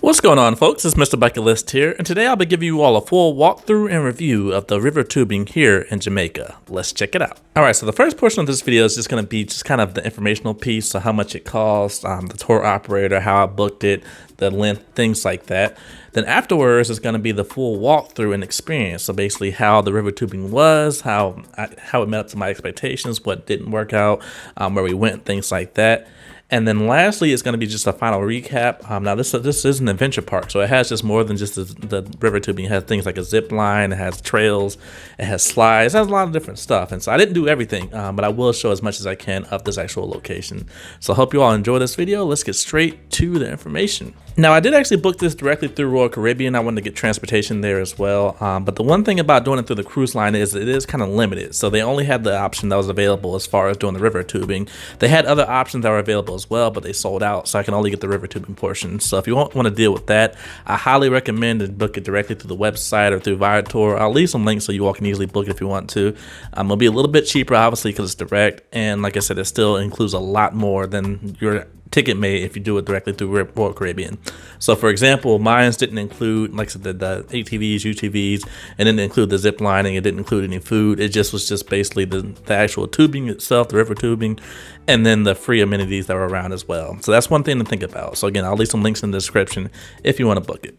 What's going on, folks? It's MrBucketlist here, and today I'll be giving you all a full walkthrough and review of the river tubing here in Jamaica. Let's check it out. Alright, so the first portion of this video is just going to be just kind of the informational piece, so how much it costs, the tour operator, how I booked it, the length, things like that. Then afterwards is going to be the full walkthrough and experience, so basically how the river tubing was, how it met up to my expectations, what didn't work out, where we went, things like that. And then lastly, it's going to be just a final recap. Now, this is an adventure park, so it has just more than just the river tubing. It has things like a zip line, it has trails, it has slides, it has a lot of different stuff. And so I didn't do everything, but I will show as much as I can of this actual location. So I hope you all enjoy this video. Let's get straight to the information. Now, I did actually book this directly through Royal Caribbean. I wanted to get transportation there as well. But the one thing about doing it through the cruise line is it is kind of limited. So they only had the option that was available as far as doing the river tubing. They had other options that were available as well, but they sold out, so I can only get the river tubing portion. So if you want to deal with that, I highly recommend to book it directly through the website or through Viator. I'll leave some links so you all can easily book it if you want to. It'll be a little bit cheaper, obviously, because it's direct, and like I said, it still includes a lot more than your ticket may if you do it directly through Royal Caribbean. So for example, mine didn't include, like I said, the ATVs, UTVs, and didn't include the zip lining. It didn't include any food. It just was basically the actual tubing itself, the river tubing, and then the free amenities that were around as well. So that's one thing to think about. So again, I'll leave some links in the description if you want to book it.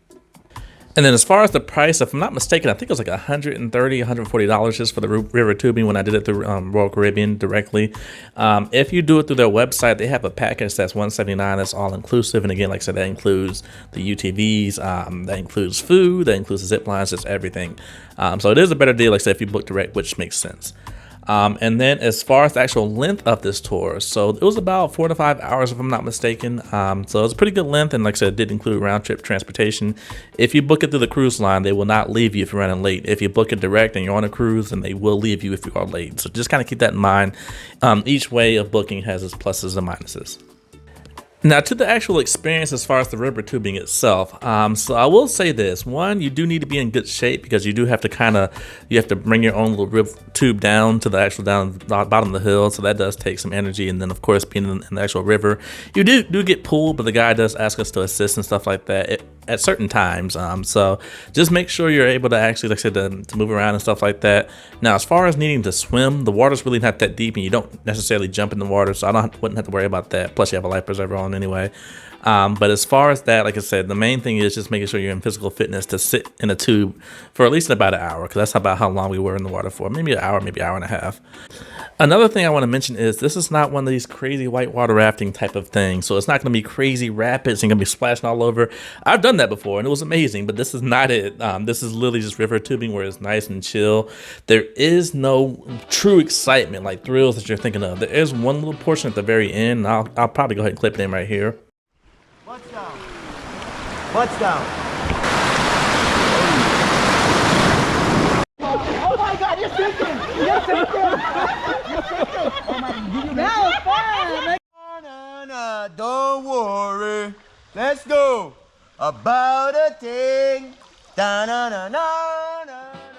And then as far as the price, if I'm not mistaken, I think it was like $130, $140 just for the river tubing when I did it through Royal Caribbean directly. If you do it through their website, they have a package that's $179. That's all inclusive. And again, like I said, that includes the UTVs, that includes food, that includes the zip lines, just everything. So it is a better deal, like I said, if you book direct, which makes sense. And then as far as the actual length of this tour, so it was about 4 to 5 hours if I'm not mistaken. So it was a pretty good length, and like I said, it did include round trip transportation. If you book it through the cruise line, they will not leave you if you're running late. If you book it direct and you're on a cruise, then they will leave you if you are late. So just kind of keep that in mind. Each way of booking has its pluses and minuses. Now to the actual experience as far as the river tubing itself, so I will say this: one, you do need to be in good shape because you do have to you have to bring your own little river tube down to the actual bottom of the hill, so that does take some energy. And then of course, being in the actual river, you do get pulled, but the guy does ask us to assist and stuff like that at certain times. So just make sure you're able to actually, like I said, to move around and stuff like that. Now as far as needing to swim, the water's really not that deep, and you don't necessarily jump in the water, so wouldn't have to worry about that. Plus you have a life preserver on anyway. But as far as that, like I said, the main thing is just making sure you're in physical fitness to sit in a tube for at least about an hour, because that's about how long we were in the water for. Maybe an hour, maybe an hour and a half. Another thing I want to mention is this is not one of these crazy whitewater rafting type of things. So it's not going to be crazy rapids and going to be splashing all over. I've done that before and it was amazing, but this is not it. This is literally just river tubing where it's nice and chill. There is no true excitement like thrills that you're thinking of. There is one little portion at the very end. I'll probably go ahead and clip it in right here. Butts down. Butts down. Oh my God, you're sinking! You're sinking! You're sinking! Oh my God, that was fun! Nah, don't worry. Let's go. About a thing. Da na na na na.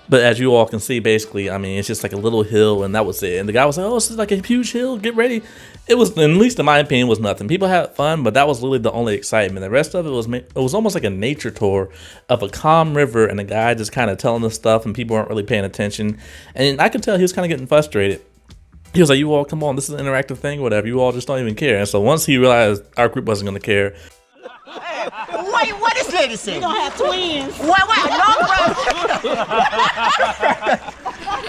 But as you all can see, basically, I mean, it's just like a little hill, and that was it. And the guy was like, "Oh, this is like a huge hill. Get ready." It was, at least in my opinion, was nothing. People had fun, but that was literally the only excitement. The rest of it was almost like a nature tour of a calm river, and the guy just kind of telling us stuff, and people weren't really paying attention. And I could tell he was kind of getting frustrated. He was like, "You all, come on, this is an interactive thing, whatever. You all just don't even care." And so once he realized our group wasn't going to care. Hey, wait, what is lady saying? You gonna have twins. Wait, no, bro.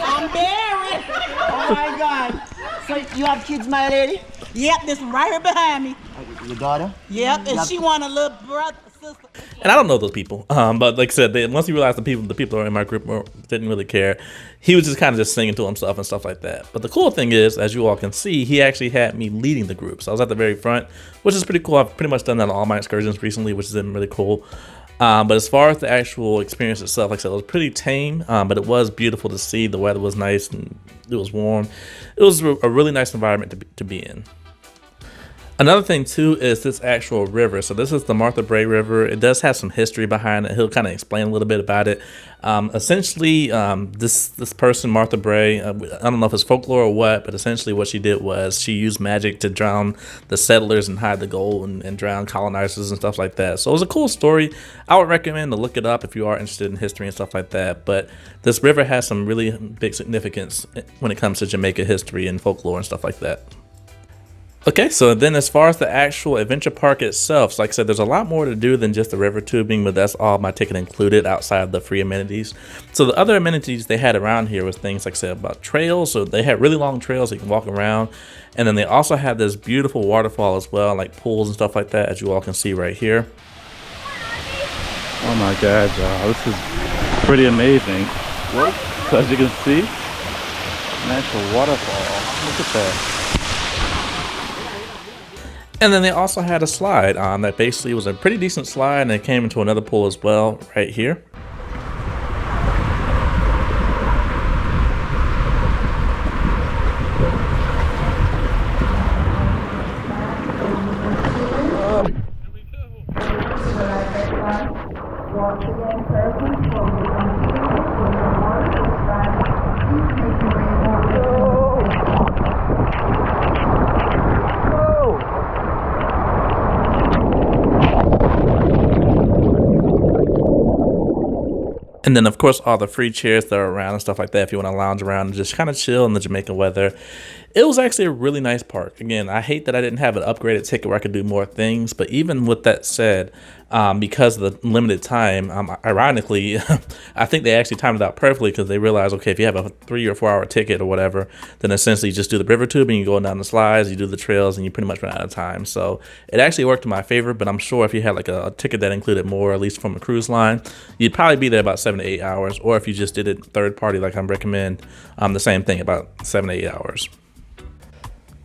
I'm married. Oh my God. So you have kids, my lady? Yep, this one right here behind me. Your daughter? Yep, and she want a little brother, sister. And I don't know those people, but like I said, once he realized the people that were in my group didn't really care, he was just kind of just singing to himself and stuff like that. But the cool thing is, as you all can see, he actually had me leading the group. So I was at the very front, which is pretty cool. I've pretty much done that on all my excursions recently, which has been really cool. But as far as the actual experience itself, like I said, it was pretty tame, but it was beautiful to see. The weather was nice and it was warm. It was a really nice environment to be in. Another thing too is this actual river. So this is the Martha Brae River. It does have some history behind it. He'll kind of explain a little bit about it. Essentially, this person, Martha Brae, I don't know if it's folklore or what, but essentially what she did was she used magic to drown the settlers and hide the gold and drown colonizers and stuff like that. So it was a cool story. I would recommend to look it up if you are interested in history and stuff like that. But this river has some really big significance when it comes to Jamaica history and folklore and stuff like that. Okay, so then as far as the actual adventure park itself, so like I said, there's a lot more to do than just the river tubing, but that's all my ticket included outside of the free amenities. So the other amenities they had around here was things like I said about trails. So they had really long trails so you can walk around. And then they also had this beautiful waterfall as well, like pools and stuff like that, as you all can see right here. Oh my God, y'all, this is pretty amazing. Look, so as you can see, an actual waterfall. Look at that. And then they also had a slide that basically was a pretty decent slide, and it came into another pool as well right here. And then, of course, all the free chairs that are around and stuff like that if you want to lounge around and just kind of chill in the Jamaican weather. It was actually a really nice park. Again, I hate that I didn't have an upgraded ticket where I could do more things. But even with that said, because of the limited time, ironically, I think they actually timed it out perfectly because they realized, okay, if you have a 3 or 4 hour ticket or whatever, then essentially you just do the river tubing, you go down the slides, you do the trails, and you pretty much run out of time. So it actually worked in my favor, but I'm sure if you had like a ticket that included more, at least from a cruise line, you'd probably be there about 7 to 8 hours. Or if you just did it third party, like I recommend, the same thing, about 7 to 8 hours.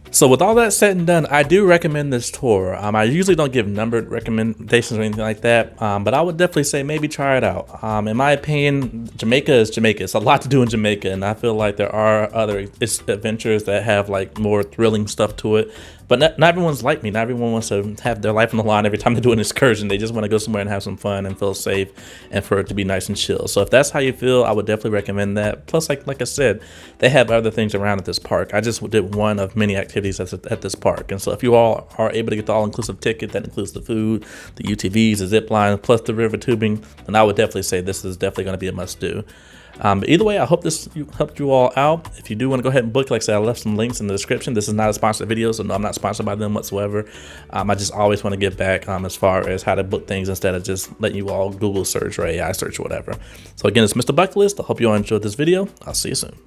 So with all that said and done, I do recommend this tour. I usually don't give numbered recommendations or anything like that, but I would definitely say maybe try it out. In my opinion, Jamaica is Jamaica. It's a lot to do in Jamaica, and I feel like there are other adventures that have like more thrilling stuff to it. But not everyone's like me. Not everyone wants to have their life on the line every time they do an excursion. They just want to go somewhere and have some fun and feel safe and for it to be nice and chill. So if that's how you feel, I would definitely recommend that. Plus, like I said, they have other things around at this park. I just did one of many activities at this park. And so if you all are able to get the all-inclusive ticket, that includes the food, the UTVs, the zip line, plus the river tubing, then I would definitely say this is definitely going to be a must-do. But either way, I hope this helped you all out. If you do want to go ahead and book, like I said, I left some links in the description. This is not a sponsored video, so no, I'm not sponsored by them whatsoever. I just always want to give back as far as how to book things instead of just letting you all Google search or AI search or whatever. So again, it's MrBucketlist. I hope you all enjoyed this video. I'll see you soon.